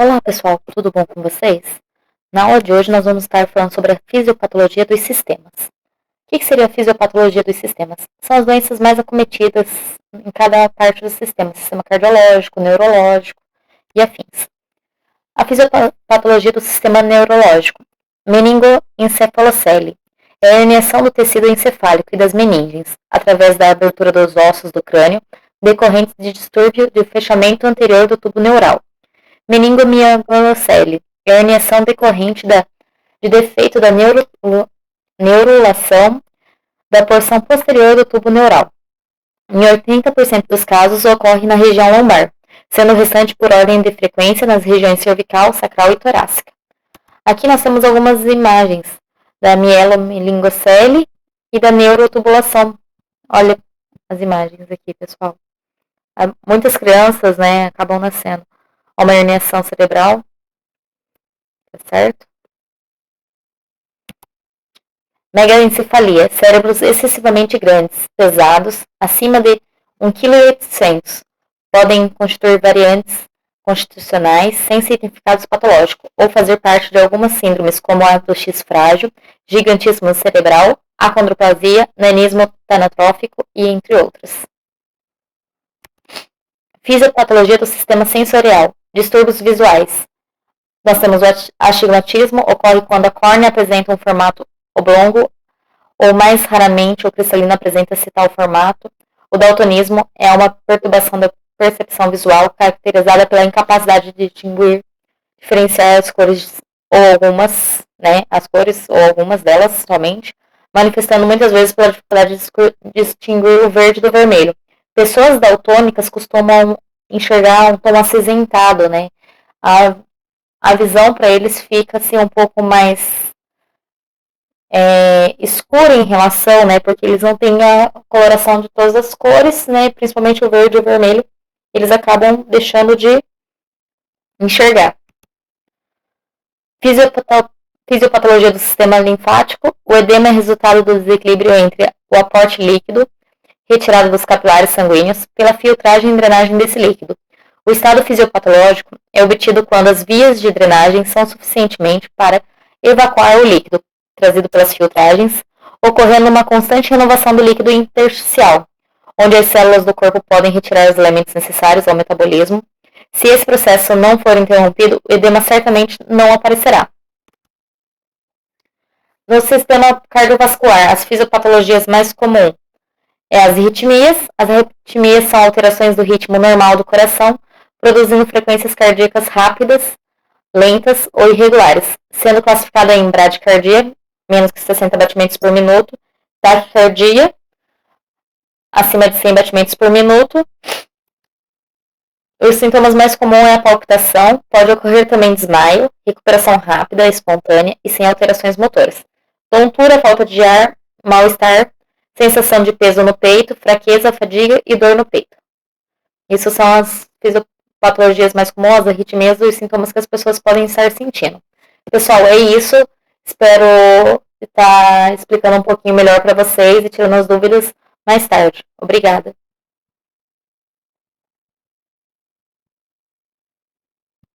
Olá pessoal, tudo bom com vocês? Na aula de hoje nós vamos estar falando sobre a fisiopatologia dos sistemas. O que seria a fisiopatologia dos sistemas? São as doenças mais acometidas em cada parte do sistema cardiológico, neurológico e afins. A fisiopatologia do sistema neurológico, meningoencefalocele, é a herniação do tecido encefálico e das meninges, através da abertura dos ossos do crânio, decorrentes de distúrbio do fechamento anterior do tubo neural. Meningomielocele, herniação decorrente de defeito da neurulação da porção posterior do tubo neural. Em 80% dos casos ocorre na região lombar, sendo o restante por ordem de frequência nas regiões cervical, sacral e torácica. Aqui nós temos algumas imagens da mielomeningocele e da neurotubulação. Olha as imagens aqui, pessoal. Muitas crianças, acabam nascendo uma herniação cerebral, tá certo? Megalencefalia, cérebros excessivamente grandes, pesados, acima de 1,8 kg, podem constituir variantes constitucionais sem significado patológico, ou fazer parte de algumas síndromes como a do X frágil, gigantismo cerebral, acondroplasia, nanismo tanatrófico e entre outras. Fisiopatologia do sistema sensorial, distúrbios visuais. Nós temos o astigmatismo, ocorre quando a córnea apresenta um formato oblongo, ou mais raramente o cristalino apresenta-se tal formato. O daltonismo é uma perturbação da percepção visual caracterizada pela incapacidade de diferenciar as cores ou algumas, as cores ou algumas delas somente, manifestando muitas vezes pela dificuldade de distinguir o verde do vermelho. Pessoas daltônicas costumam enxergar um tom acinzentado, A visão para eles fica assim um pouco mais escura em relação, porque eles não têm a coloração de todas as cores, principalmente o verde e o vermelho, eles acabam deixando de enxergar. Fisiopatologia do sistema linfático. O edema é resultado do desequilíbrio entre o aporte líquido, retirado dos capilares sanguíneos, pela filtragem e drenagem desse líquido. O estado fisiopatológico é obtido quando as vias de drenagem são suficientemente para evacuar o líquido, trazido pelas filtragens, ocorrendo uma constante renovação do líquido intersticial, onde as células do corpo podem retirar os elementos necessários ao metabolismo. Se esse processo não for interrompido, o edema certamente não aparecerá. No sistema cardiovascular, as fisiopatologias mais comuns as arritmias. As arritmias são alterações do ritmo normal do coração, produzindo frequências cardíacas rápidas, lentas ou irregulares, sendo classificada em bradicardia, menos que 60 batimentos por minuto, taquicardia, acima de 100 batimentos por minuto. Os sintomas mais comuns é a palpitação, pode ocorrer também desmaio, recuperação rápida, espontânea e sem alterações motoras. Tontura, falta de ar, mal-estar, sensação de peso no peito, fraqueza, fadiga e dor no peito. Isso são as fisiopatologias mais comuns, as arritmias e os sintomas que as pessoas podem estar sentindo. Pessoal, é isso. Espero estar explicando um pouquinho melhor para vocês e tirando as dúvidas mais tarde. Obrigada.